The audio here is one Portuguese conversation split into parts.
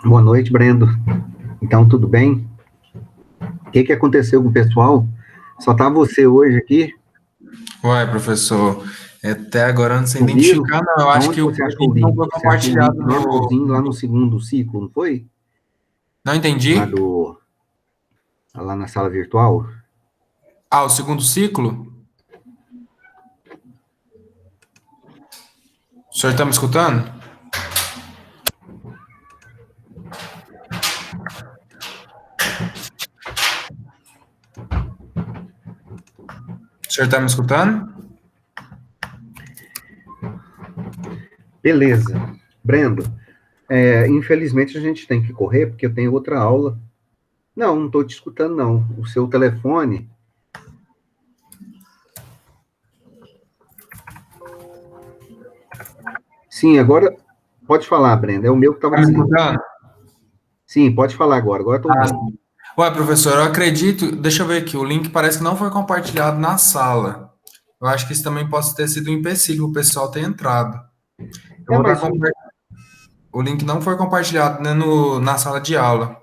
Boa noite, Brendo. Então, tudo bem? O que aconteceu com o pessoal? Só tá você hoje aqui? Uai, professor, até agora eu não sei Sumiram? identificar, não. Eu acho Aonde que o você achou o link não link? foi Você achou o link compartilhado normalzinho lá no no. segundo ciclo, não foi? Não Lá entendi? do, lá na sala virtual? Ah, o segundo ciclo? O senhor está me escutando? O senhor está me escutando? Beleza. Brendo, infelizmente a gente tem que correr, porque eu tenho outra aula. Não estou te escutando, não. O seu telefone... Sim, agora pode falar, Brenda. É o meu que estava Está me desligado. escutando? Sim, pode falar agora. Agora estou Ah, ouvindo. sim. Ué, professor, eu acredito. Deixa eu ver aqui. O link parece que não foi compartilhado na sala. Eu acho que isso também pode ter sido um empecilho, o pessoal ter entrado. Eu É, vou estar mas compartilhando. O link não foi compartilhado, né, na sala de aula.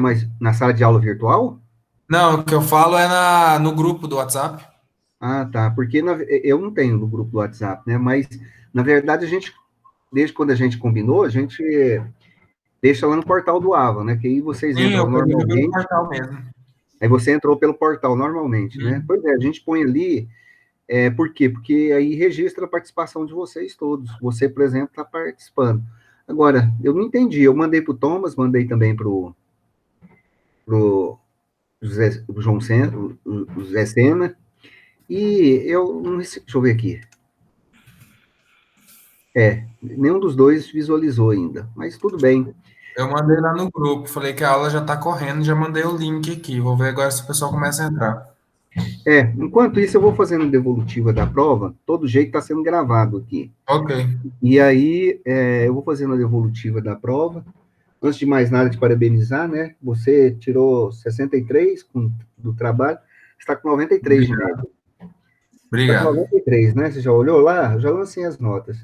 mas na sala de aula virtual? Não, o que eu falo é no grupo do WhatsApp. Ah, tá. Porque eu não tenho no grupo do WhatsApp, né? Mas, na verdade, desde quando a gente combinou, a gente deixa lá no portal do AVA, né? Que aí vocês Sim, entram eu peguei pelo normalmente, portal mesmo. aí você entrou pelo portal normalmente, né? Hum. Pois é, a gente põe ali, por quê? Porque aí registra a participação de vocês todos. Você, por exemplo, está participando. Agora, eu não entendi. Eu mandei para o Thomas, mandei também para o João Sena, o Zé Sena, e eu não recebi, deixa eu ver aqui. Nenhum dos dois visualizou ainda, mas tudo bem. Eu mandei lá no grupo, falei que a aula já tá correndo, já mandei o link aqui. Vou ver agora se o pessoal começa a entrar. Enquanto isso, eu vou fazendo a devolutiva da prova, todo jeito está sendo gravado aqui. Ok. E aí, eu vou fazendo a devolutiva da prova. Antes de mais nada, te parabenizar, né? Você tirou 63 do trabalho, está com 93 de média. Obrigado. Está com Obrigado. 93, né? Você já olhou lá? Eu já lancei as notas.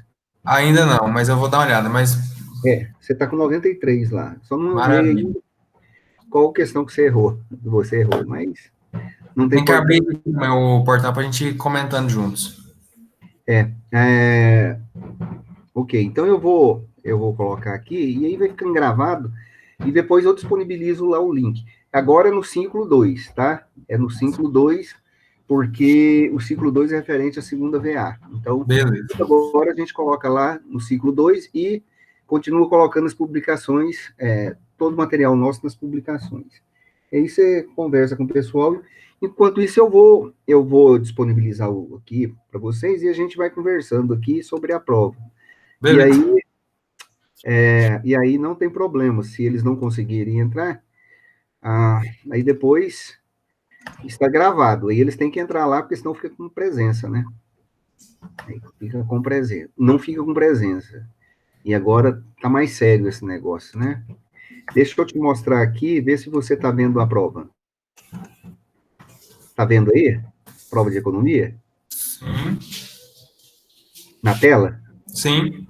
Ainda não, mas eu vou dar uma olhada. Mas Você está com 93 lá. Só não olhei maravilha. ainda qual questão que você errou, mas não tem Tem que abrir importância. aqui o meu portal pra gente ir comentando juntos. É, é, ok, então eu vou colocar aqui, e aí vai ficando gravado, e depois eu disponibilizo lá o link. Agora é no ciclo 2, tá? É no ciclo 2, porque o ciclo 2 é referente à segunda VA. Então, Beleza. agora a gente coloca lá no ciclo 2 e continua colocando as publicações, todo o material nosso nas publicações. Aí você conversa com o pessoal. Enquanto isso, eu vou disponibilizar aqui para vocês e a gente vai conversando aqui sobre a prova. E Beleza. aí, não tem problema, se eles não conseguirem entrar, aí depois está gravado. Aí eles têm que entrar lá, porque senão fica com presença, né? Aí fica com presença. Não fica com presença. E agora tá mais sério esse negócio, né? Deixa eu te mostrar aqui, ver se você está vendo a prova. Está vendo aí? Prova de economia? Sim. Na tela? Sim.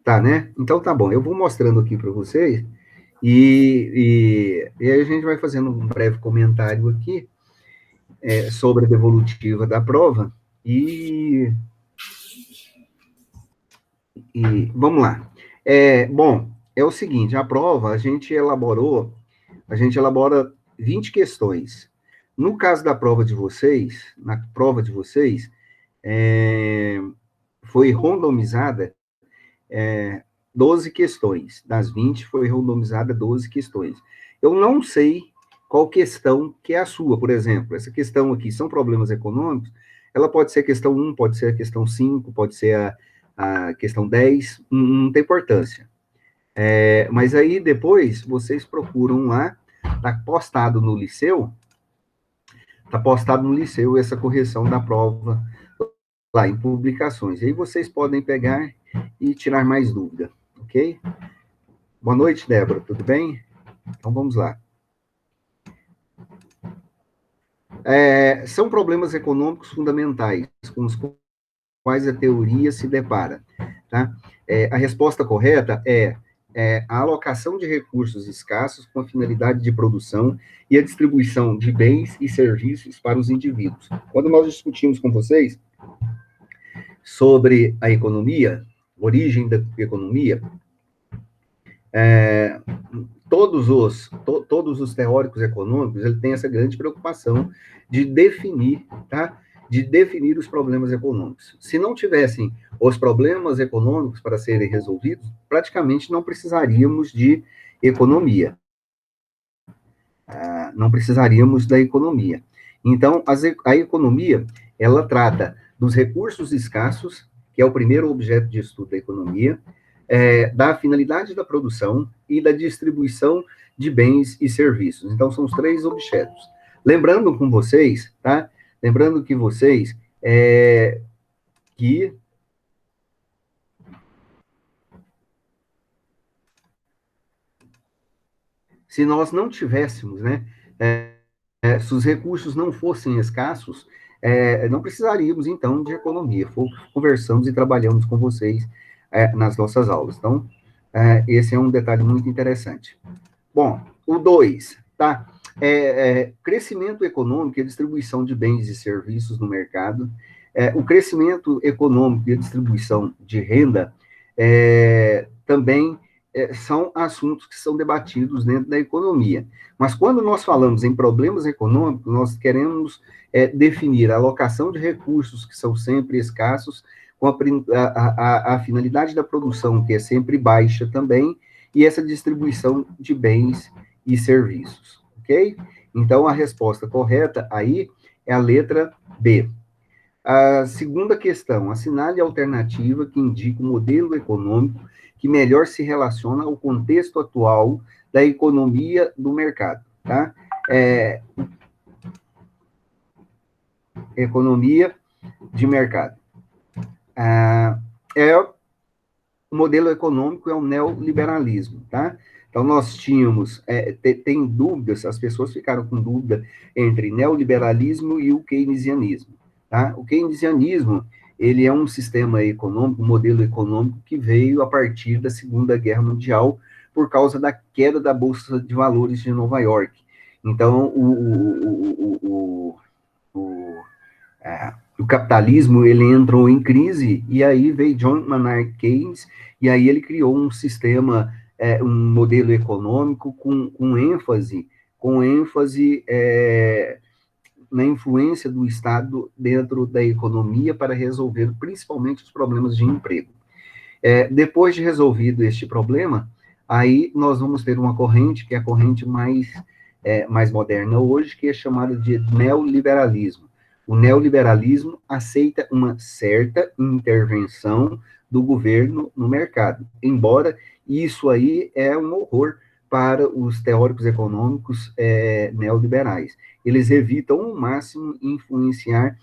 Tá, né? Então tá bom. Eu vou mostrando aqui para vocês e aí a gente vai fazendo um breve comentário aqui sobre a devolutiva da prova e, vamos lá. Bom, é o seguinte, a prova a gente elabora 20 questões. No caso da prova de vocês, na prova de vocês, foi randomizada 12 questões. Das 20, foi randomizada 12 questões. Eu não sei qual questão que é a sua, por exemplo. Essa questão aqui, são problemas econômicos, ela pode ser a questão 1, pode ser a questão 5, pode ser a questão 10, não tem importância. Mas aí, depois, vocês procuram lá, está postado no Liceu essa correção da prova lá em publicações. Aí vocês podem pegar e tirar mais dúvida, ok? Boa noite, Débora, tudo bem? Então vamos lá. São problemas econômicos fundamentais com os quais a teoria se depara. Tá? A resposta correta é a alocação de recursos escassos com a finalidade de produção e a distribuição de bens e serviços para os indivíduos. Quando nós discutimos com vocês sobre a economia, origem da economia, todos os teóricos econômicos, ele tem essa grande preocupação de definir, tá? De definir os problemas econômicos. Se não tivessem os problemas econômicos para serem resolvidos, praticamente não precisaríamos de economia. Não precisaríamos da economia. Então, a economia, ela trata dos recursos escassos, que é o primeiro objeto de estudo da economia, da finalidade da produção e da distribuição de bens e serviços. Então, são os três objetos. Lembrando com vocês, tá? Lembrando que vocês, que se nós não tivéssemos, né, se os recursos não fossem escassos, não precisaríamos, então, de economia. Conversamos e trabalhamos com vocês nas nossas aulas. Então, esse é um detalhe muito interessante. Bom, o 2, tá? Crescimento econômico e a distribuição de bens e serviços no mercado. O crescimento econômico e a distribuição de renda também são assuntos que são debatidos dentro da economia. Mas quando nós falamos em problemas econômicos, nós queremos definir a alocação de recursos que são sempre escassos, com a finalidade da produção, que é sempre baixa também, e essa distribuição de bens e serviços, ok? Então, a resposta correta aí é a letra B. A segunda questão, assinale a alternativa que indica o modelo econômico que melhor se relaciona ao contexto atual da economia do mercado, tá? Economia de mercado. O modelo econômico é o neoliberalismo, tá? Então, nós tínhamos, tem dúvidas, as pessoas ficaram com dúvida entre neoliberalismo e o keynesianismo, tá? O keynesianismo, ele é um sistema econômico, um modelo econômico que veio a partir da Segunda Guerra Mundial por causa da queda da Bolsa de Valores de Nova York. Então, o capitalismo, ele entrou em crise, e aí veio John Maynard Keynes, e aí ele criou um sistema, um modelo econômico com ênfase na influência do Estado dentro da economia para resolver principalmente os problemas de emprego. Depois de resolvido este problema, aí nós vamos ter uma corrente, que é a corrente mais moderna hoje, que é chamada de neoliberalismo. O neoliberalismo aceita uma certa intervenção do governo no mercado, embora isso aí é um horror para os teóricos econômicos neoliberais. Eles evitam ao máximo influenciar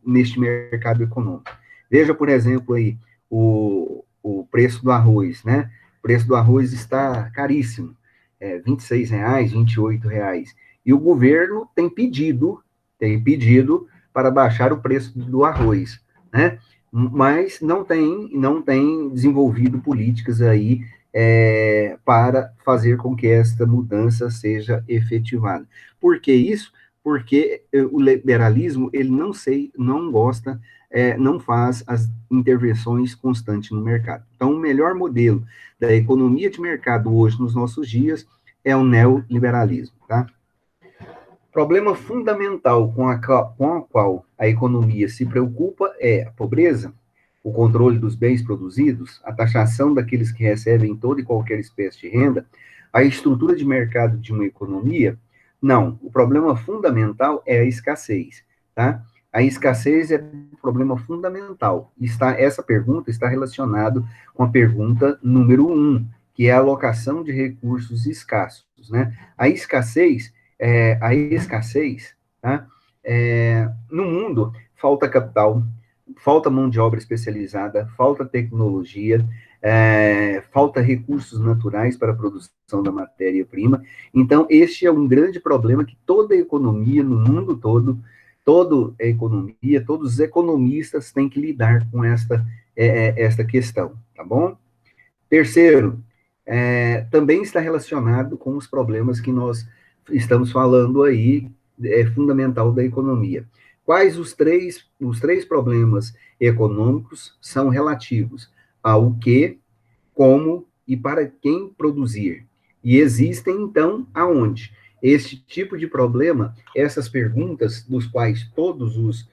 neste mercado econômico. Veja, por exemplo, aí, o preço do arroz, né? O preço do arroz está caríssimo, R$26, R$28, e o governo tem pedido para baixar o preço do arroz, né? Mas não tem desenvolvido políticas aí para fazer com que esta mudança seja efetivada. Por que isso? Porque o liberalismo, ele não gosta, não faz as intervenções constantes no mercado. Então, o melhor modelo da economia de mercado hoje, nos nossos dias, é o neoliberalismo, tá? Problema fundamental com a qual a economia se preocupa é a pobreza, o controle dos bens produzidos, a taxação daqueles que recebem toda e qualquer espécie de renda, a estrutura de mercado de uma economia. Não, o problema fundamental é a escassez, tá? A escassez é um problema fundamental. Essa pergunta está relacionada com a pergunta número 1, que é a alocação de recursos escassos, né? A escassez, tá? No mundo, falta capital, falta mão de obra especializada, falta tecnologia, falta recursos naturais para a produção da matéria-prima. Então, este é um grande problema que toda a economia no mundo todo, toda a economia, todos os economistas têm que lidar com esta questão, tá bom? Terceiro, também está relacionado com os problemas que nós estamos falando aí, fundamental da economia. Quais os três problemas econômicos são relativos ao que, como e para quem produzir? E existem, então, aonde? Este tipo de problema, essas perguntas, dos quais todos os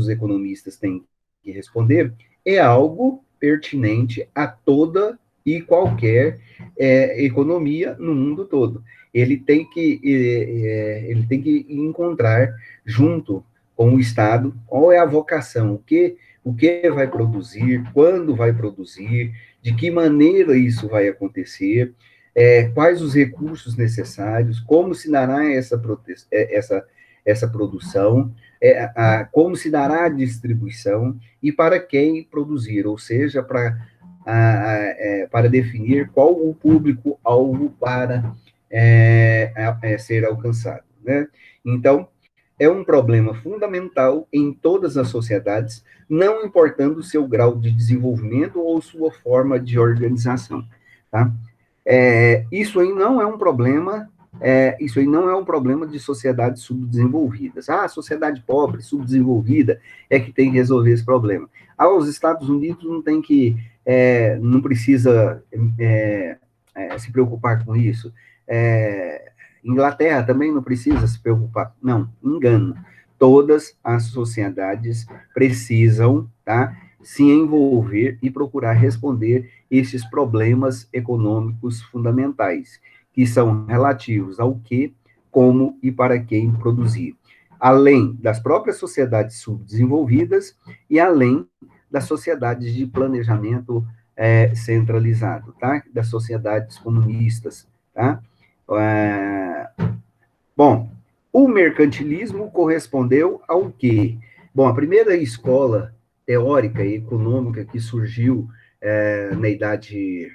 economistas têm que responder, é algo pertinente a toda e qualquer economia no mundo todo. Ele tem que encontrar, junto com o Estado, qual é a vocação, o que vai produzir, quando vai produzir, de que maneira isso vai acontecer, quais os recursos necessários, como se dará essa produção, como se dará a distribuição e para quem produzir, ou seja, para definir qual o público-alvo para ser alcançado, né? Então, é um problema fundamental em todas as sociedades, não importando seu grau de desenvolvimento ou sua forma de organização, tá? Isso aí não é um problema de sociedades subdesenvolvidas. A sociedade pobre, subdesenvolvida, é que tem que resolver esse problema. Os Estados Unidos não precisa se preocupar com isso. Inglaterra também não precisa se preocupar. Não, engano. Todas as sociedades precisam, tá, se envolver e procurar responder esses problemas econômicos fundamentais, que são relativos ao que, como e para quem produzir. Além das próprias sociedades subdesenvolvidas e além das sociedades de planejamento centralizado, tá? Das sociedades comunistas, tá? Bom, o mercantilismo correspondeu ao quê? Bom, a primeira escola teórica e econômica que surgiu na Idade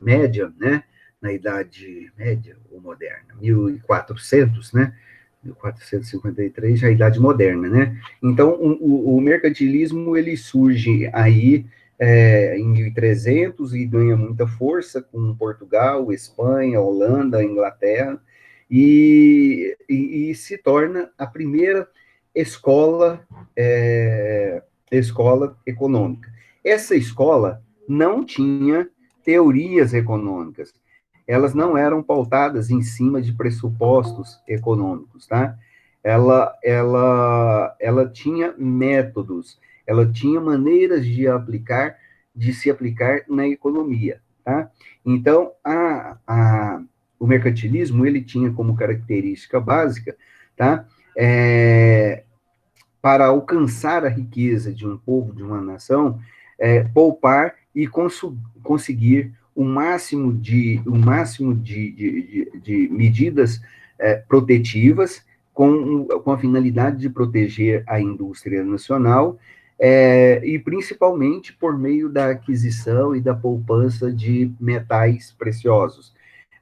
Média, né? Na Idade Média ou Moderna, 1400, né? 1453, já a Idade Moderna, né? Então, o mercantilismo, ele surge aí em 1300 e ganha muita força com Portugal, Espanha, Holanda, Inglaterra, e se torna a primeira escola econômica. Essa escola não tinha teorias econômicas, elas não eram pautadas em cima de pressupostos econômicos, tá? Ela tinha métodos, ela tinha maneiras de se aplicar na economia, tá? Então, o mercantilismo, ele tinha como característica básica, tá? Para alcançar a riqueza de um povo, de uma nação, poupar e conseguir o máximo de medidas protetivas com a finalidade de proteger a indústria nacional, e principalmente por meio da aquisição e da poupança de metais preciosos,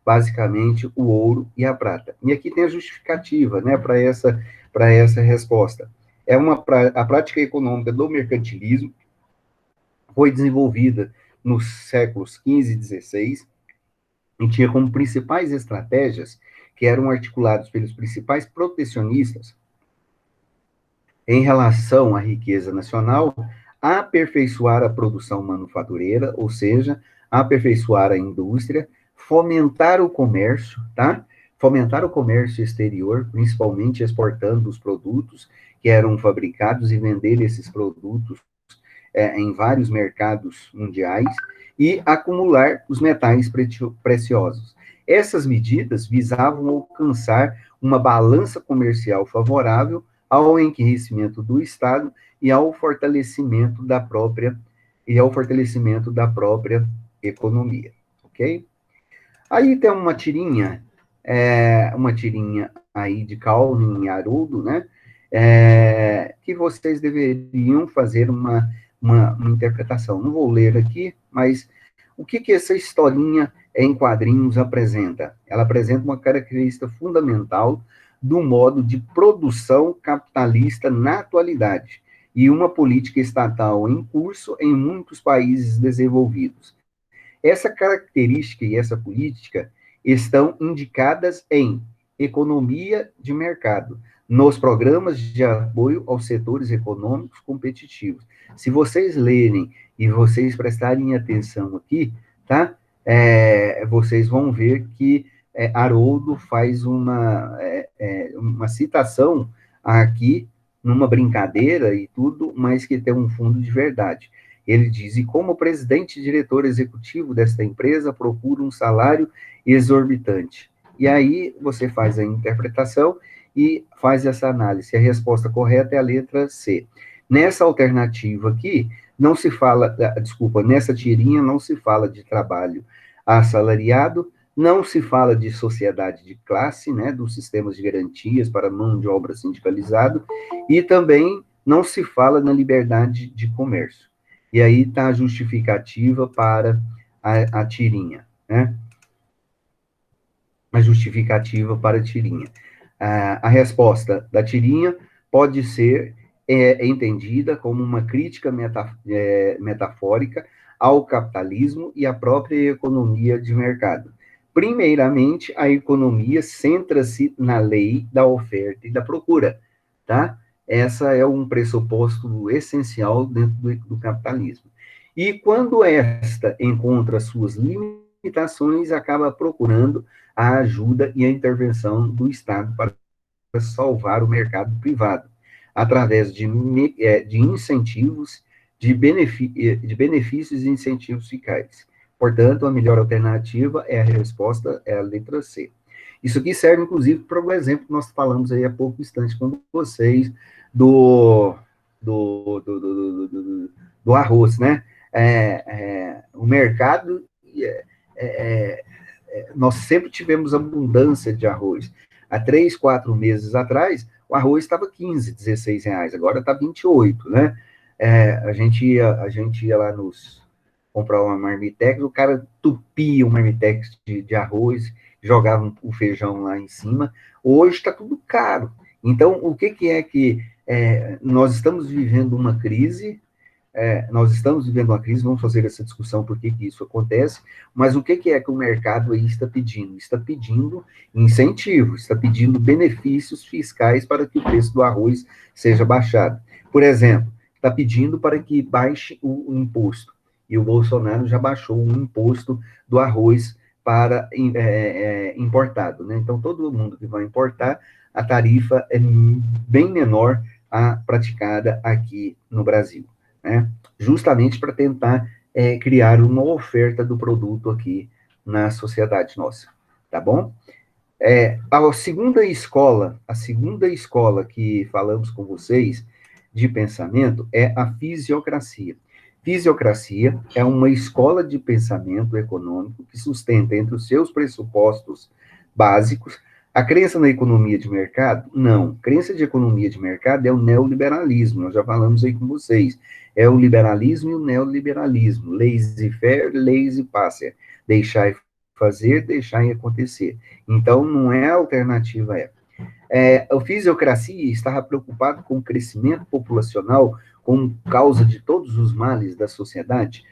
basicamente o ouro e a prata. E aqui tem a justificativa, né, para essa resposta. A prática econômica do mercantilismo foi desenvolvida nos séculos XV e XVI, e tinha como principais estratégias, que eram articuladas pelos principais protecionistas, em relação à riqueza nacional, aperfeiçoar a produção manufatureira, ou seja, aperfeiçoar a indústria, fomentar o comércio, tá? Fomentar o comércio exterior, principalmente exportando os produtos que eram fabricados e vender esses produtos em vários mercados mundiais, e acumular os metais preciosos. Essas medidas visavam alcançar uma balança comercial favorável ao enriquecimento do Estado e ao fortalecimento da própria economia, ok? Aí tem uma tirinha aí de Calvin e Haroldo, né? Que vocês deveriam fazer uma uma interpretação. Não vou ler aqui, mas o que essa historinha em quadrinhos apresenta? Ela apresenta uma característica fundamental do modo de produção capitalista na atualidade e uma política estatal em curso em muitos países desenvolvidos. Essa característica e essa política estão indicadas em economia de mercado, nos programas de apoio aos setores econômicos competitivos. Se vocês lerem e vocês prestarem atenção aqui, tá? Vocês vão ver que Haroldo faz uma citação aqui, numa brincadeira e tudo, mas que tem um fundo de verdade. Ele diz, e como presidente e diretor executivo desta empresa, procura um salário exorbitante. E aí você faz a interpretação e faz essa análise. A resposta correta é a letra C. Nessa alternativa aqui, não se fala, nessa tirinha não se fala de trabalho assalariado, não se fala de sociedade de classe, né, dos sistemas de garantias para mão de obra sindicalizado, e também não se fala na liberdade de comércio. E aí está a justificativa para a tirinha, né? A justificativa para a tirinha. A resposta da tirinha pode ser entendida como uma crítica metafórica ao capitalismo e à própria economia de mercado. Primeiramente, a economia centra-se na lei da oferta e da procura, tá? Essa é um pressuposto essencial dentro do capitalismo. E quando esta encontra suas limitações, acaba procurando a ajuda e a intervenção do Estado para salvar o mercado privado, através de incentivos, de benefícios e incentivos fiscais. Portanto, a melhor alternativa é a resposta, é a letra C. Isso aqui serve, inclusive, para o exemplo que nós falamos aí há pouco instante com vocês, do arroz, né? O mercado, nós sempre tivemos abundância de arroz. Há 3, 4 meses atrás, o arroz estava 15, 16 reais, agora está 28, né? A gente ia lá comprar uma marmitex, o cara tupia o marmitex de arroz, jogava o feijão lá em cima. Hoje está tudo caro. Então, o que é que nós estamos vivendo uma crise? Vamos fazer essa discussão por que isso acontece, mas o que é que o mercado aí está pedindo? Está pedindo incentivos, está pedindo benefícios fiscais para que o preço do arroz seja baixado. Por exemplo, está pedindo para que baixe o imposto, e o Bolsonaro já baixou o imposto do arroz para importado, né? Então, todo mundo que vai importar, a tarifa é bem menor a praticada aqui no Brasil, né? Justamente para tentar criar uma oferta do produto aqui na sociedade nossa, tá bom? A segunda escola que falamos com vocês de pensamento é a fisiocracia. Fisiocracia é uma escola de pensamento econômico que sustenta entre os seus pressupostos básicos a crença na economia de mercado. Não, crença de economia de mercado é o neoliberalismo, nós já falamos aí com vocês. É o liberalismo e o neoliberalismo, laissez-faire, laissez-passer, deixar e fazer, deixar e acontecer. Então, não é alternativa a fisiocracia estava preocupado com o crescimento populacional como causa de todos os males da sociedade?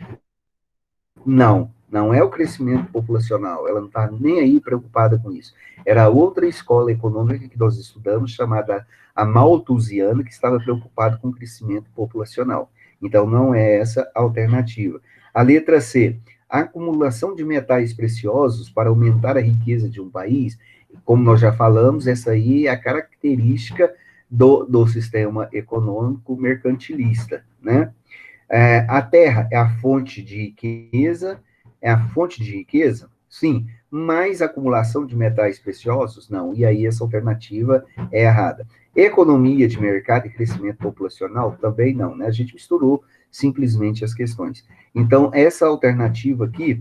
Não é o crescimento populacional, ela não está nem aí preocupada com isso. Era outra escola econômica que nós estudamos, chamada a malthusiana, que estava preocupada com o crescimento populacional. Então, não é essa a alternativa. A letra C, a acumulação de metais preciosos para aumentar a riqueza de um país, como nós já falamos, essa aí é a característica do sistema econômico mercantilista, né? A terra é a fonte de riqueza, sim, mas acumulação de metais preciosos, não, e aí essa alternativa é errada. Economia de mercado e crescimento populacional, também não, né? A gente misturou simplesmente as questões. Então, essa alternativa aqui,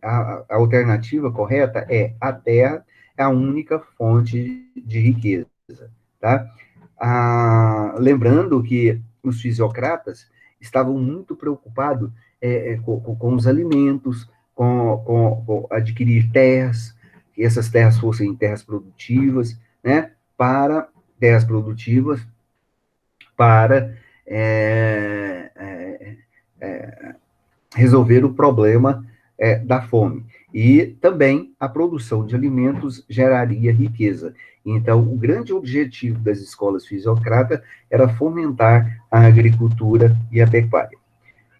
a alternativa correta é a terra é a única fonte de riqueza, tá? Lembrando que os fisiocratas estavam muito preocupados com os alimentos, com adquirir terras, que essas terras fossem terras produtivas, né, para terras produtivas, para resolver o problema da fome. E também a produção de alimentos geraria riqueza. Então, o grande objetivo das escolas fisiocratas era fomentar a agricultura e a pecuária.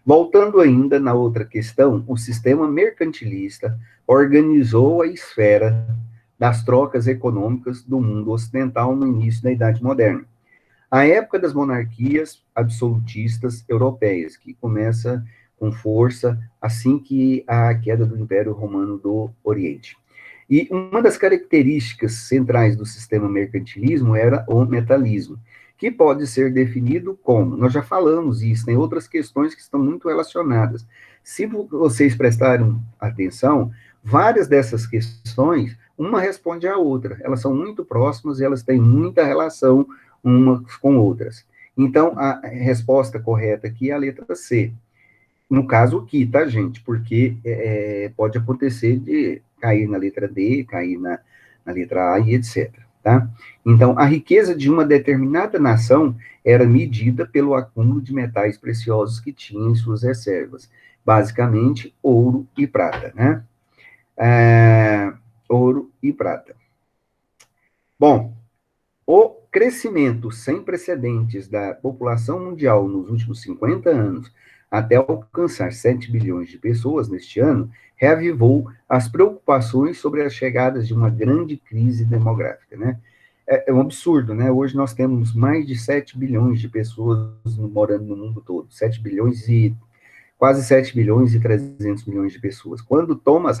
Voltando ainda na outra questão, o sistema mercantilista organizou a esfera das trocas econômicas do mundo ocidental no início da Idade Moderna. A época das monarquias absolutistas europeias, que começa com força assim que a queda do Império Romano do Oriente. E uma das características centrais do sistema mercantilismo era o metalismo, que pode ser definido como, nós já falamos isso, tem outras questões que estão muito relacionadas. Se vocês prestarem atenção, várias dessas questões, uma responde à outra, elas são muito próximas e elas têm muita relação umas com outras. Então, a resposta correta aqui é a letra C. No caso aqui, tá, gente? Porque pode acontecer de cair na letra D, cair na letra A e etc. Tá? Então, a riqueza de uma determinada nação era medida pelo acúmulo de metais preciosos que tinha em suas reservas, basicamente ouro e prata, né? Ouro e prata. Bom, o crescimento sem precedentes da população mundial nos últimos 50 anos, até alcançar 7 bilhões de pessoas neste ano, reavivou as preocupações sobre as chegadas de uma grande crise demográfica, né? É um absurdo, né? Hoje nós temos mais de 7 bilhões de pessoas morando no mundo todo, quase 7 bilhões e 300 milhões de pessoas. Quando Thomas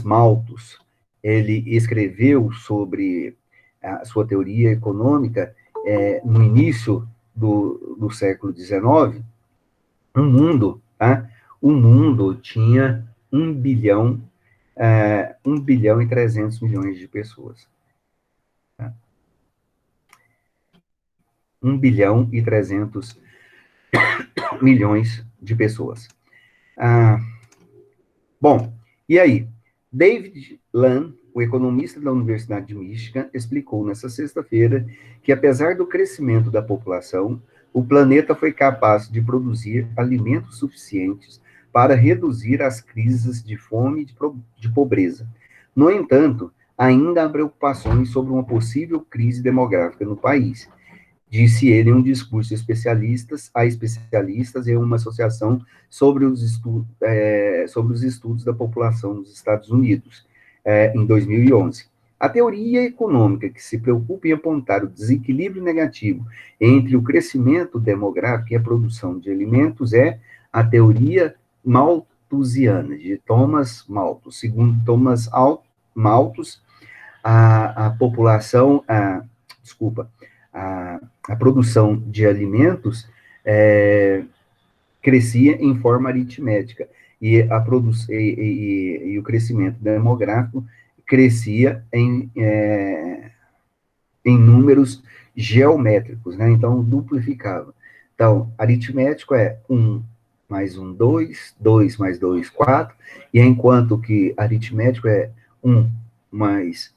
Malthus, ele escreveu sobre a sua teoria econômica, no início do século XIX, o mundo tinha 1 bilhão e 300 milhões de pessoas. Tá? 1 bilhão e 300 milhões de pessoas. Bom, e aí? David Land, o economista da Universidade de Michigan, explicou nessa sexta-feira que, apesar do crescimento da população, o planeta foi capaz de produzir alimentos suficientes para reduzir as crises de fome e de pobreza. No entanto, ainda há preocupações sobre uma possível crise demográfica no país, disse ele em um discurso a especialistas em uma associação sobre os estudos da população nos Estados Unidos, em 2011. A teoria econômica que se preocupa em apontar o desequilíbrio negativo entre o crescimento demográfico e a produção de alimentos é a teoria malthusiana, de Thomas Malthus. Segundo Thomas Malthus, a produção de alimentos crescia em forma aritmética, e o crescimento demográfico crescia em números geométricos, né? Então, duplificava. Então, aritmético é 1 mais 1, 2, 2 mais 2, 4, e enquanto que aritmético é 1 mais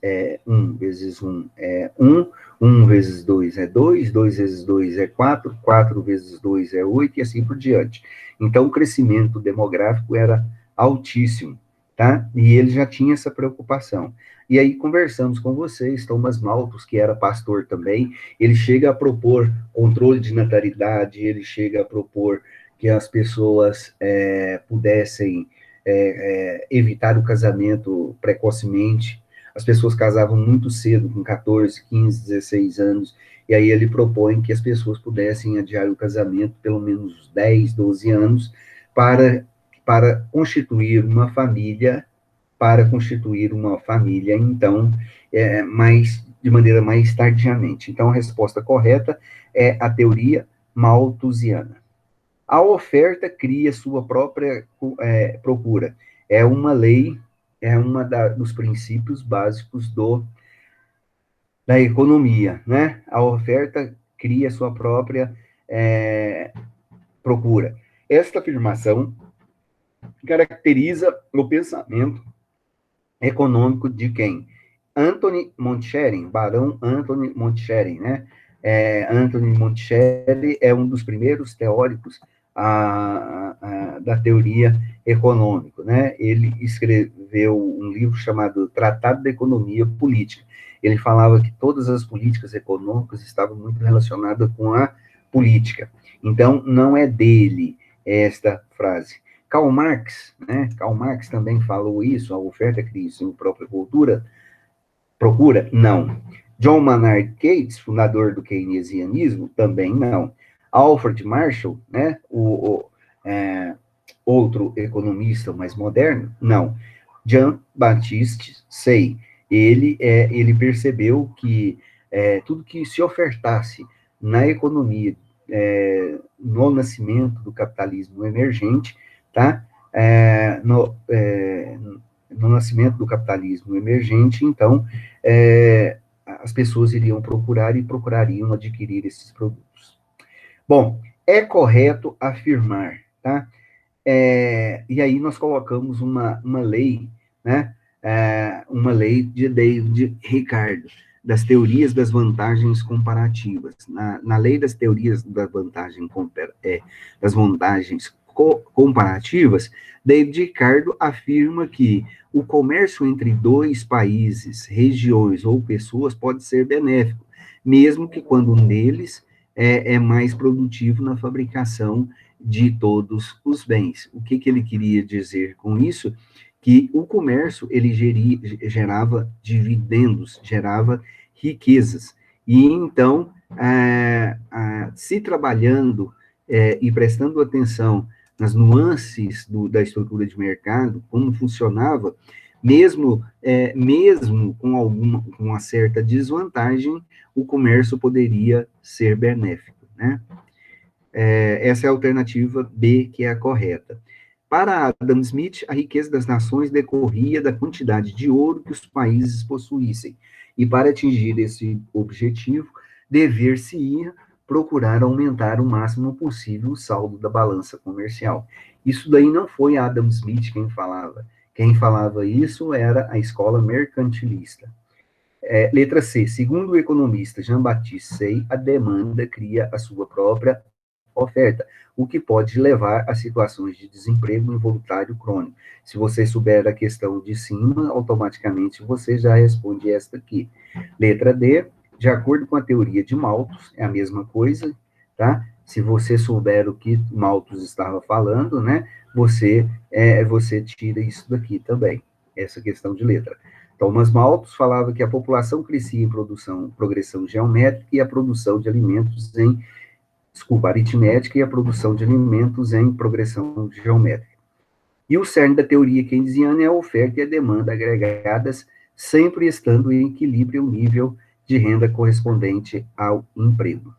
1 vezes 1 é 1, 1 vezes 2 é 2, 2 vezes 2 é 4, 4 vezes 2 é 8, e assim por diante. Então, o crescimento demográfico era altíssimo, tá? E ele já tinha essa preocupação. E aí, conversamos com vocês, Thomas Malthus, que era pastor também, ele chega a propor controle de natalidade, ele chega a propor que as pessoas pudessem evitar o casamento precocemente. As pessoas casavam muito cedo, com 14, 15, 16 anos, e aí ele propõe que as pessoas pudessem adiar o casamento pelo menos 10, 12 anos para constituir uma família, então, de maneira mais tardiamente. Então, a resposta correta é a teoria malthusiana. A oferta cria sua própria procura. É uma lei, dos princípios básicos da economia, né? A oferta cria sua própria procura. Esta afirmação caracteriza o pensamento econômico de quem? Anthony Montchere, Barão Anthony Montchere, né? Anthony Montchere é um dos primeiros teóricos da teoria econômica, né? Ele escreveu um livro chamado Tratado da Economia Política. Ele falava que todas as políticas econômicas estavam muito relacionadas com a política. Então, não é dele esta frase. Karl Marx, né? Karl Marx também falou isso, a oferta cria sua própria cultura, procura? Não. John Maynard Keynes, fundador do keynesianismo, também não. Alfred Marshall, né? Outro economista mais moderno, não. Jean-Baptiste Say, ele percebeu que tudo que se ofertasse na economia, no nascimento do capitalismo emergente, tá? No nascimento do capitalismo emergente, então, as pessoas iriam procurar e procurariam adquirir esses produtos. Bom, é correto afirmar, tá? E aí nós colocamos uma lei, né? Uma lei de David Ricardo, das teorias das vantagens comparativas. Na lei das teorias das vantagens comparativas, David Ricardo afirma que o comércio entre dois países, regiões ou pessoas pode ser benéfico, mesmo que quando um deles é mais produtivo na fabricação de todos os bens. O que ele queria dizer com isso? Que o comércio, ele gerava dividendos, gerava riquezas. E, então, se trabalhando e prestando atenção nas nuances da estrutura de mercado, como funcionava, mesmo com uma certa desvantagem, o comércio poderia ser benéfico, né? Essa é a alternativa B, que é a correta. Para Adam Smith, a riqueza das nações decorria da quantidade de ouro que os países possuíssem, e para atingir esse objetivo, dever-se-ia procurar aumentar o máximo possível o saldo da balança comercial. Isso daí não foi Adam Smith quem falava. Quem falava isso era a escola mercantilista. Letra C. Segundo o economista Jean-Baptiste Say, a demanda cria a sua própria oferta, o que pode levar a situações de desemprego involuntário crônico. Se você souber a questão de cima, automaticamente você já responde esta aqui. Letra D. De acordo com a teoria de Malthus, é a mesma coisa, tá? Se você souber o que Malthus estava falando, né, você tira isso daqui também, essa questão de letra. Thomas Malthus falava que a população crescia em progressão geométrica e a produção de alimentos aritmética e a produção de alimentos em progressão geométrica. E o cerne da teoria keynesiana é a oferta e a demanda agregadas, sempre estando em equilíbrio o nível de renda correspondente ao emprego.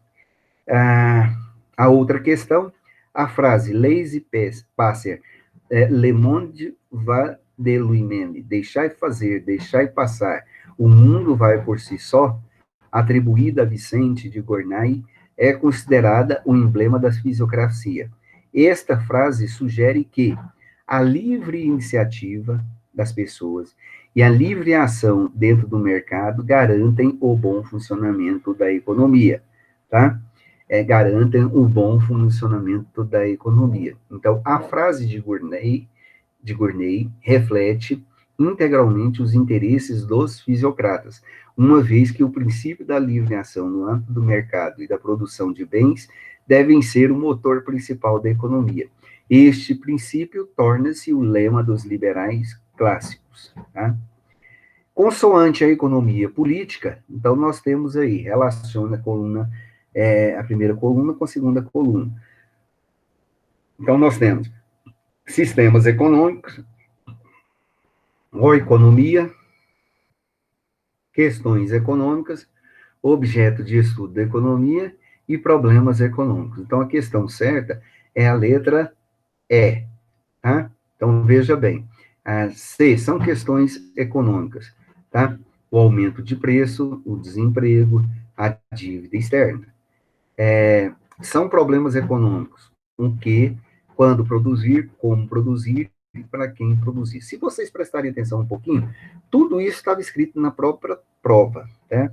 A outra questão, a frase laissez-passer, le monde va de lui-même, deixai fazer, deixai passar, o mundo vai por si só, atribuída a Vicente de Gournay, é considerada o emblema da fisiocracia. Esta frase sugere que a livre iniciativa das pessoas e a livre ação dentro do mercado garantem o bom funcionamento da economia, tá? Garantem o bom funcionamento da economia. Então, a frase de Gournay reflete integralmente os interesses dos fisiocratas, uma vez que o princípio da livre ação no âmbito do mercado e da produção de bens devem ser o motor principal da economia. Este princípio torna-se o lema dos liberais clássicos, tá? Consoante a economia política, então nós temos aí, relaciona a primeira coluna com a segunda coluna. Então nós temos sistemas econômicos, ou economia, questões econômicas, objeto de estudo da economia e problemas econômicos. Então, a questão certa é a letra E, tá? Então, veja bem. A C são questões econômicas, tá? O aumento de preço, o desemprego, a dívida externa. São problemas econômicos. O que, quando produzir, como produzir e para quem produzir. Se vocês prestarem atenção um pouquinho, tudo isso estava escrito na própria prova, né?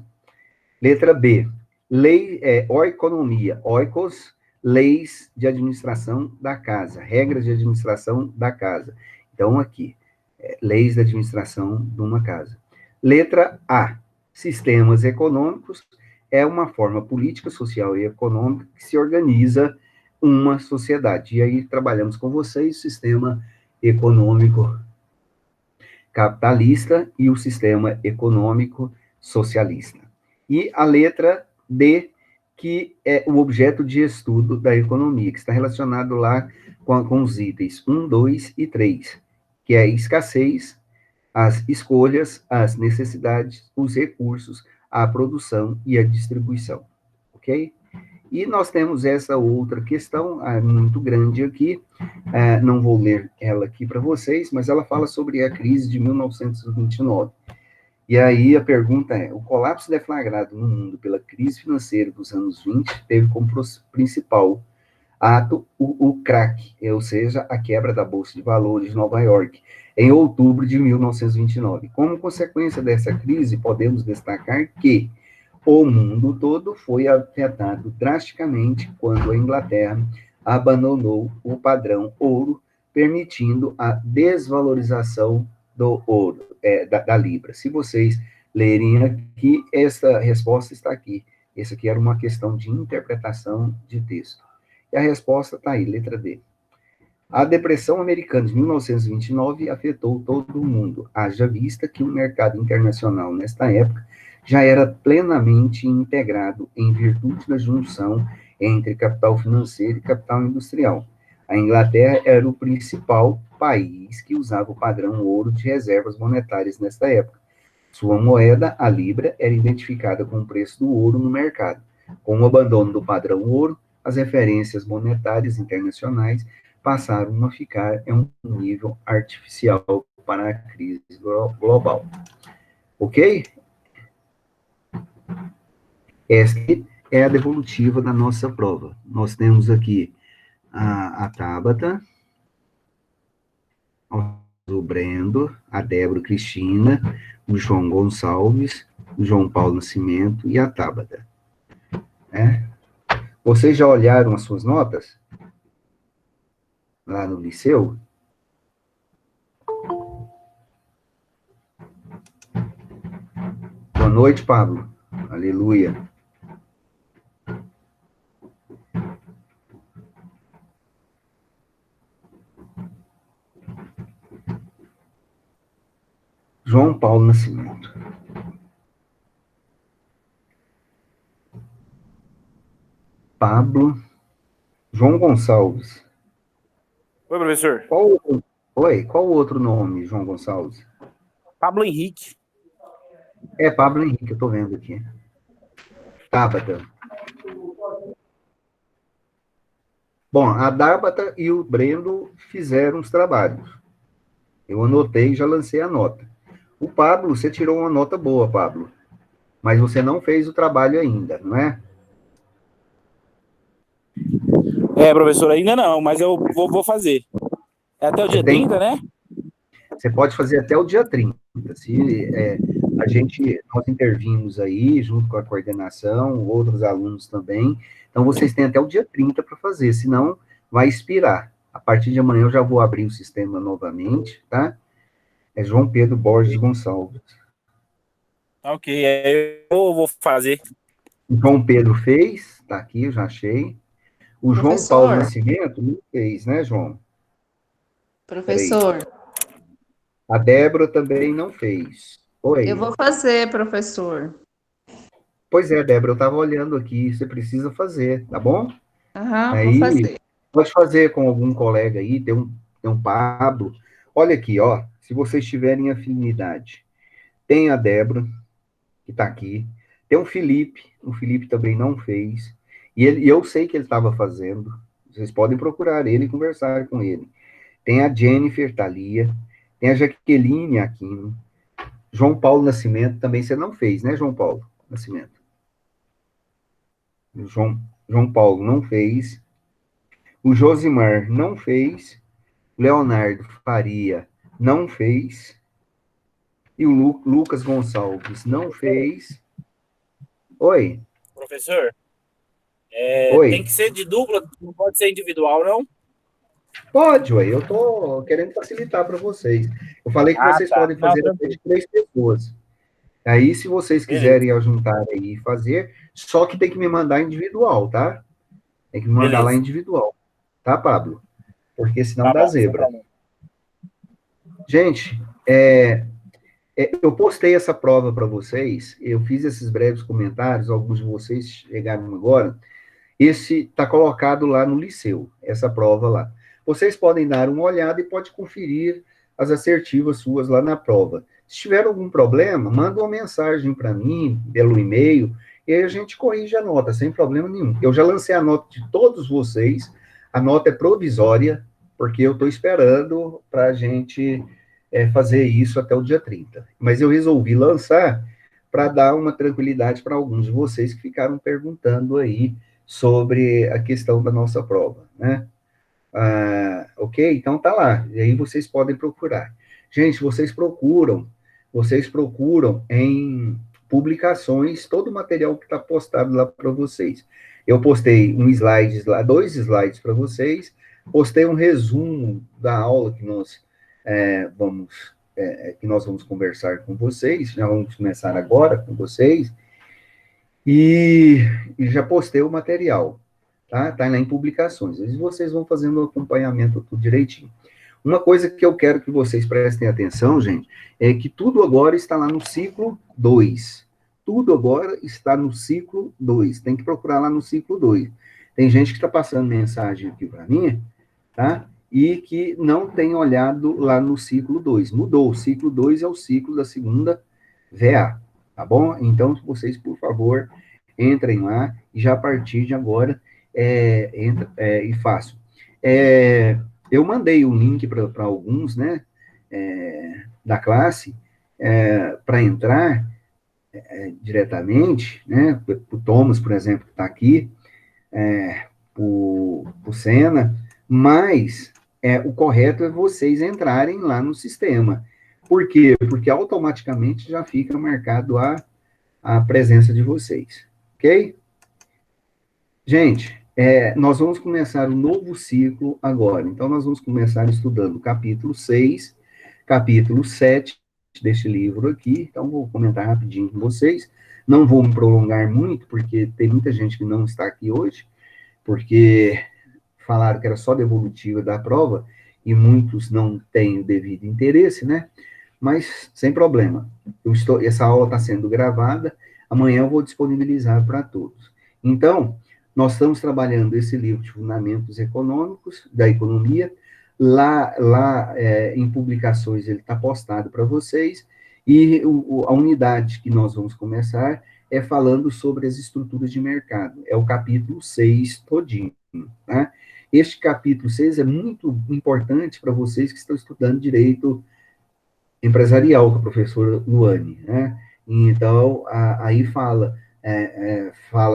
Letra B. Lei, oeconomia, oikos, leis de administração da casa, regras de administração da casa. Então, aqui, leis de administração de uma casa. Letra A. Sistemas econômicos é uma forma política, social e econômica que se organiza uma sociedade. E aí trabalhamos com vocês o sistema econômico capitalista e o sistema econômico socialista. E a letra D, que é o objeto de estudo da economia, que está relacionado lá com os itens 1, 2 e 3, que é a escassez, as escolhas, as necessidades, os recursos, a produção e a distribuição, ok? E nós temos essa outra questão muito grande aqui, não vou ler ela aqui para vocês, mas ela fala sobre a crise de 1929. E aí a pergunta é, o colapso deflagrado no mundo pela crise financeira dos anos 20 teve como principal ato o crack, ou seja, a quebra da Bolsa de Valores de Nova York, em outubro de 1929. Como consequência dessa crise, podemos destacar que o mundo todo foi afetado drasticamente quando a Inglaterra abandonou o padrão ouro, permitindo a desvalorização do ouro, da libra. Se vocês lerem aqui, essa resposta está aqui. Essa aqui era uma questão de interpretação de texto. E a resposta está aí, letra D. A depressão americana de 1929 afetou todo o mundo, haja vista que o mercado internacional, nesta época, já era plenamente integrado em virtude da junção entre capital financeiro e capital industrial. A Inglaterra era o principal país que usava o padrão ouro de reservas monetárias nesta época. Sua moeda, a libra, era identificada com o preço do ouro no mercado. Com o abandono do padrão ouro, as referências monetárias internacionais passaram a ficar em um nível artificial para a crise global. Ok? Esta é a devolutiva da nossa prova. Nós temos aqui a Tabata, o Brendo, a Débora Cristina, o João Gonçalves, o João Paulo Nascimento e a Tabata. Vocês já olharam as suas notas? Lá no liceu? Boa noite, Pablo. Aleluia. João Paulo Nascimento. Pablo. João Gonçalves. Oi, professor. Qual o outro nome, João Gonçalves? Pablo Henrique. É Pablo Henrique, eu estou vendo aqui. Tabata. Bom, a Tabata e o Brendo fizeram os trabalhos. Eu anotei e já lancei a nota. O Pablo, você tirou uma nota boa, Pablo. Mas você não fez o trabalho ainda, não é? Professor, ainda não, mas eu vou fazer. É até o dia 30, né? Você pode fazer até o dia 30. Se nós intervimos aí, junto com a coordenação, outros alunos também. Então, vocês têm até o dia 30 para fazer, senão vai expirar. A partir de amanhã eu já vou abrir o sistema novamente, tá? É João Pedro Borges Gonçalves. Ok, eu vou fazer. O João Pedro fez, tá aqui, eu já achei. O João Paulo Nascimento não fez, né, João? Professor. A Débora também não fez. Oi. Eu vou fazer, professor. Pois é, Débora, eu estava olhando aqui, você precisa fazer, tá bom? Vou fazer. Pode fazer com algum colega aí, tem um Pablo. Olha aqui, ó, se vocês tiverem afinidade. Tem a Débora, que está aqui. Tem o Felipe também não fez. E eu sei que ele estava fazendo. Vocês podem procurar ele e conversar com ele. Tem a Jennifer Thalia, tem a Jaqueline Aquino, João Paulo Nascimento também você não fez, né, João Paulo Nascimento? João Paulo não fez. O Josimar não fez. Leonardo Faria não fez. E o Lucas Gonçalves não fez. Oi. Professor, Oi. tem que ser de dupla, não pode ser individual, não? Pode, ué. Eu tô querendo facilitar para vocês. Eu falei que vocês podem fazer até de 3 pessoas. Aí, se vocês quiserem juntar aí e fazer, só que tem que me mandar individual, tá? Tem que me mandar lá individual. Tá, Pablo? Porque senão dá zebra. Gente, eu postei essa prova para vocês, eu fiz esses breves comentários, alguns de vocês chegaram agora. Esse está colocado lá no Liceu, essa prova lá. Vocês podem dar uma olhada e pode conferir as assertivas suas lá na prova. Se tiver algum problema, manda uma mensagem para mim, pelo e-mail, e aí a gente corrige a nota, sem problema nenhum. Eu já lancei a nota de todos vocês, a nota é provisória, porque eu estou esperando para a gente fazer isso até o dia 30. Mas eu resolvi lançar para dar uma tranquilidade para alguns de vocês que ficaram perguntando aí sobre a questão da nossa prova, né? Ok? Então tá lá, e aí vocês podem procurar. Gente, vocês procuram em publicações todo o material que está postado lá para vocês. Eu postei dois slides para vocês, postei um resumo da aula que nós vamos conversar com vocês, já vamos começar agora com vocês, e já postei o material, tá? Tá lá em publicações. E vocês vão fazendo o acompanhamento tudo direitinho. Uma coisa que eu quero que vocês prestem atenção, gente, é que tudo agora está lá no ciclo 2. Tudo agora está no ciclo 2. Tem que procurar lá no ciclo 2. Tem gente que está passando mensagem aqui para mim, tá? E que não tem olhado lá no ciclo 2. Mudou. O ciclo 2 é o ciclo da segunda VA. Tá bom? Então, vocês, por favor, entrem lá e já a partir de agora e façam. Eu mandei um link para alguns, né, da classe, para entrar diretamente, né, o Thomas, por exemplo, que está aqui, o Senna, mas o correto é vocês entrarem lá no sistema. Por quê? Porque automaticamente já fica marcado a presença de vocês, ok? Gente, nós vamos começar um novo ciclo agora. Então, nós vamos começar estudando o capítulo 6, capítulo 7 deste livro aqui. Então, vou comentar rapidinho com vocês. Não vou me prolongar muito, porque tem muita gente que não está aqui hoje, porque falaram que era só devolutiva da prova, e muitos não têm o devido interesse, né? Mas, sem problema. Essa aula está sendo gravada, amanhã eu vou disponibilizar para todos. Então, nós estamos trabalhando esse livro de Fundamentos Econômicos, da Economia, lá em publicações ele está postado para vocês, e a unidade que nós vamos começar é falando sobre as estruturas de mercado, é o capítulo 6 todinho, tá? Este capítulo 6 é muito importante para vocês que estão estudando direito empresarial, com a professora Luane, né? Então, aí fala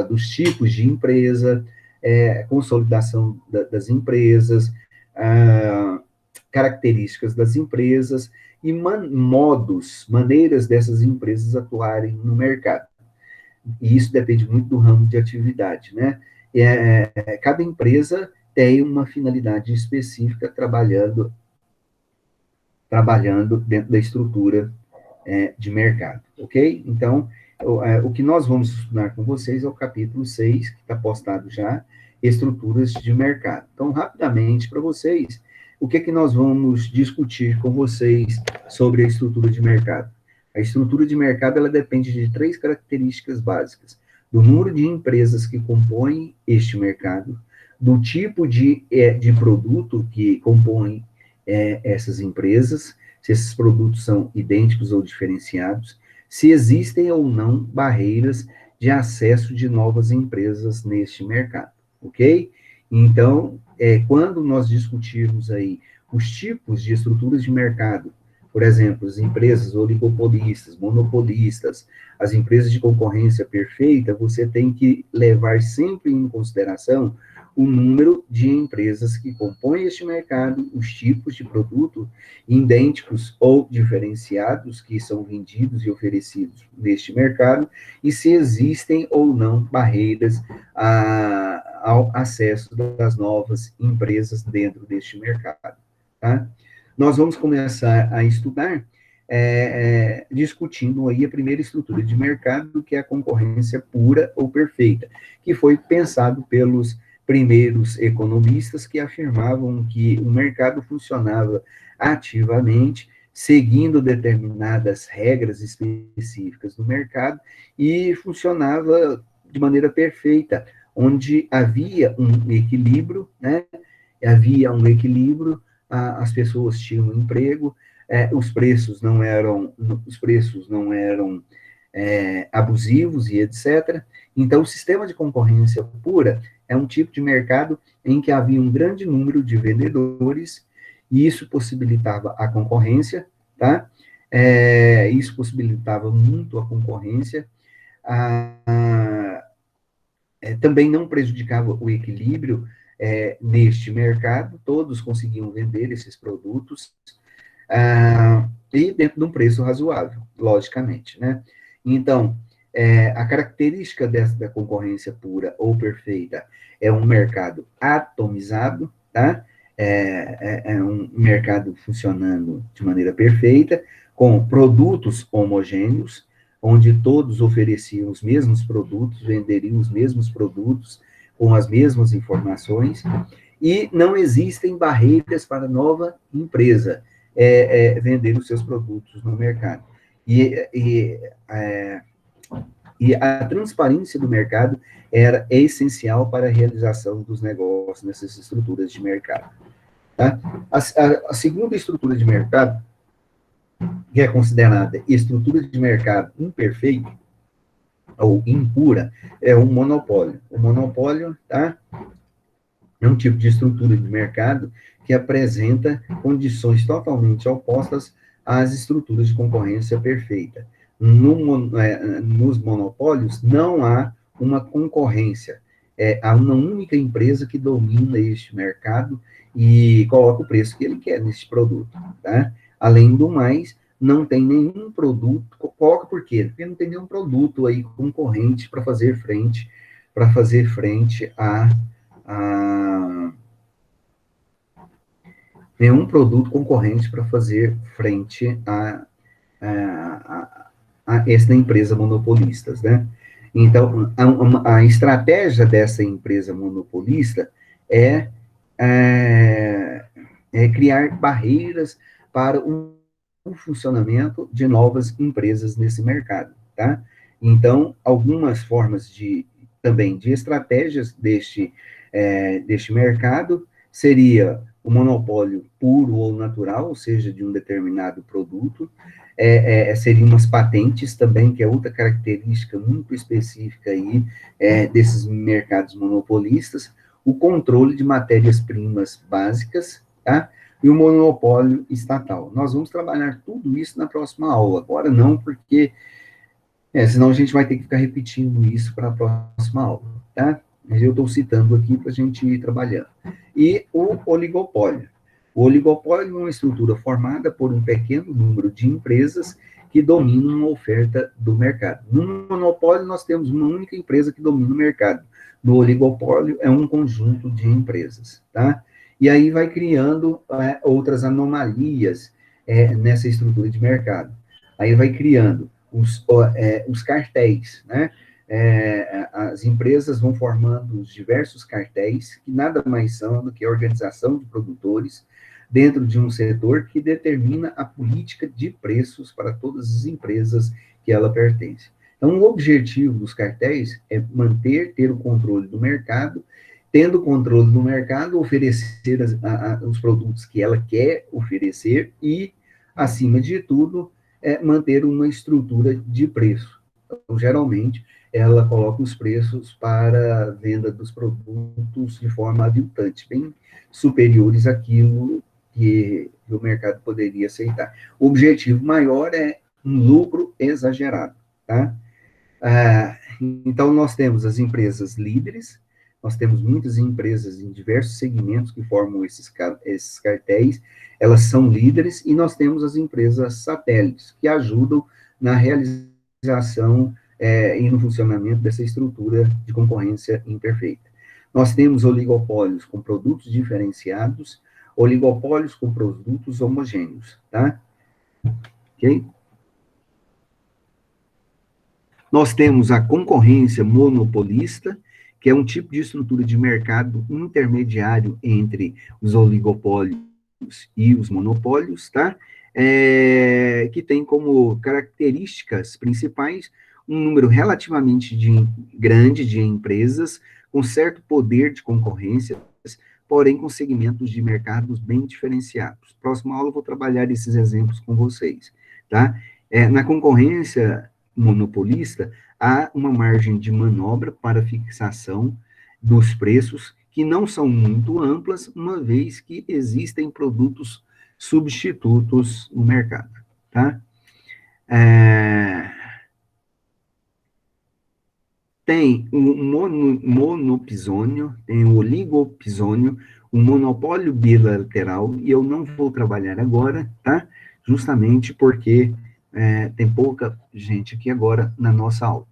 dos tipos de empresa, consolidação das empresas, características das empresas e maneiras dessas empresas atuarem no mercado. E isso depende muito do ramo de atividade, né? Cada empresa tem uma finalidade específica trabalhando dentro da estrutura de mercado, ok? Então, o que nós vamos estudar com vocês é o capítulo 6, que está postado já, estruturas de mercado. Então, rapidamente, para vocês, o que nós vamos discutir com vocês sobre a estrutura de mercado? A estrutura de mercado, ela depende de 3 características básicas: do número de empresas que compõem este mercado, do tipo de produto que compõe essas empresas, se esses produtos são idênticos ou diferenciados, se existem ou não barreiras de acesso de novas empresas neste mercado, ok? Então, quando nós discutirmos aí os tipos de estruturas de mercado Por exemplo, as empresas oligopolistas, monopolistas, as empresas de concorrência perfeita, você tem que levar sempre em consideração o número de empresas que compõem este mercado, os tipos de produto idênticos ou diferenciados que são vendidos e oferecidos neste mercado, e se existem ou não barreiras ao acesso das novas empresas dentro deste mercado, tá? Nós vamos começar a estudar discutindo aí a primeira estrutura de mercado, que é a concorrência pura ou perfeita, que foi pensado pelos primeiros economistas que afirmavam que o mercado funcionava ativamente, seguindo determinadas regras específicas do mercado, e funcionava de maneira perfeita, onde havia um equilíbrio, né? Havia um equilíbrio, as pessoas tinham emprego, os preços não eram abusivos e etc. Então, o sistema de concorrência pura é um tipo de mercado em que havia um grande número de vendedores, e isso possibilitava a concorrência, tá? Isso possibilitava muito a concorrência, também não prejudicava o equilíbrio neste mercado, todos conseguiam vender esses produtos, e dentro de um preço razoável, logicamente, né? Então, a característica da concorrência pura ou perfeita é um mercado atomizado, tá? É um mercado funcionando de maneira perfeita, com produtos homogêneos, onde todos ofereciam os mesmos produtos, venderiam os mesmos produtos, com as mesmas informações, e não existem barreiras para nova empresa vender os seus produtos no mercado. E a transparência do mercado é essencial para a realização dos negócios nessas estruturas de mercado. Tá? A segunda estrutura de mercado, que é considerada estrutura de mercado imperfeita ou impura, é o monopólio. O monopólio, tá? É um tipo de estrutura de mercado que apresenta condições totalmente opostas às estruturas de concorrência perfeita. Nos monopólios, não há uma concorrência. Há uma única empresa que domina este mercado e coloca o preço que ele quer nesse produto, tá? Além do mais, não tem nenhum produto, coloca por quê? Porque não tem nenhum produto aí concorrente para fazer frente nenhum produto concorrente para fazer frente a essa empresa monopolistas, né? Então, a estratégia dessa empresa monopolista é criar barreiras para o funcionamento de novas empresas nesse mercado, tá? Então, algumas formas também de estratégias deste mercado seria o monopólio puro ou natural, ou seja, de um determinado produto, seriam umas patentes também, que é outra característica muito específica aí desses mercados monopolistas, o controle de matérias-primas básicas, tá? E o monopólio estatal. Nós vamos trabalhar tudo isso na próxima aula, agora não, porque senão a gente vai ter que ficar repetindo isso para a próxima aula, tá? Mas eu estou citando aqui para a gente ir trabalhando. E o oligopólio. O oligopólio é uma estrutura formada por um pequeno número de empresas que dominam a oferta do mercado. No monopólio, nós temos uma única empresa que domina o mercado. No oligopólio, é um conjunto de empresas, tá? E aí vai criando outras anomalias nessa estrutura de mercado. Aí vai criando os cartéis, né? As empresas vão formando os diversos cartéis, que nada mais são do que a organização de produtores dentro de um setor que determina a política de preços para todas as empresas que ela pertence. Então, o objetivo dos cartéis é ter o controle do mercado, tendo o controle do mercado, oferecer os produtos que ela quer oferecer e, acima de tudo, manter uma estrutura de preço. Então, geralmente, ela coloca os preços para a venda dos produtos de forma aviltante, bem superiores àquilo que que o mercado poderia aceitar. O objetivo maior é um lucro exagerado, tá? Então, nós temos as empresas líderes, nós temos muitas empresas em diversos segmentos que formam esses cartéis, elas são líderes, e nós temos as empresas satélites, que ajudam na realização e no funcionamento dessa estrutura de concorrência imperfeita. Nós temos oligopólios com produtos diferenciados, oligopólios com produtos homogêneos, tá? Ok? Nós temos a concorrência monopolista, que é um tipo de estrutura de mercado intermediário entre os oligopólios e os monopólios, tá? Que tem como características principais um número relativamente grande de empresas com certo poder de concorrência, porém com segmentos de mercados bem diferenciados. Próxima aula eu vou trabalhar esses exemplos com vocês, tá? Na concorrência monopolista, há uma margem de manobra para fixação dos preços que não são muito amplas, uma vez que existem produtos substitutos no mercado, tá? Tem o monopisônio, tem o oligopisônio, o monopólio bilateral, e eu não vou trabalhar agora, tá? Justamente porque tem pouca gente aqui agora na nossa aula,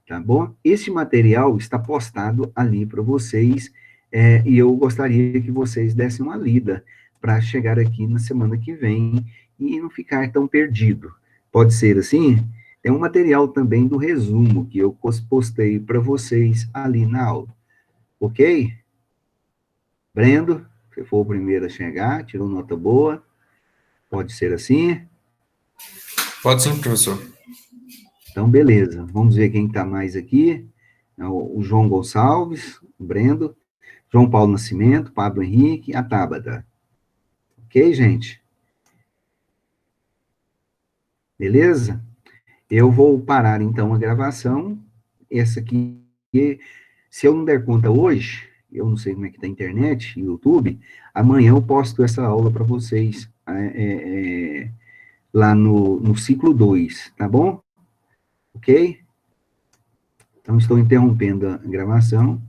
tá bom? Esse material está postado ali para vocês, e eu gostaria que vocês dessem uma lida para chegar aqui na semana que vem e não ficar tão perdido. Pode ser assim? Tem um material também do resumo que eu postei para vocês ali na aula, ok? Brendo, você foi o primeiro a chegar, tirou nota boa, pode ser assim? Pode sim, professor. Então, beleza. Vamos ver quem está mais aqui. O João Gonçalves, o Brendo, João Paulo Nascimento, Pablo Henrique, a Tábata. Ok, gente? Beleza? Eu vou parar, então, a gravação. Essa aqui, se eu não der conta hoje, eu não sei como é que está a internet, YouTube, amanhã eu posto essa aula para vocês lá no ciclo 2, tá bom? Ok? Então, estou interrompendo a gravação.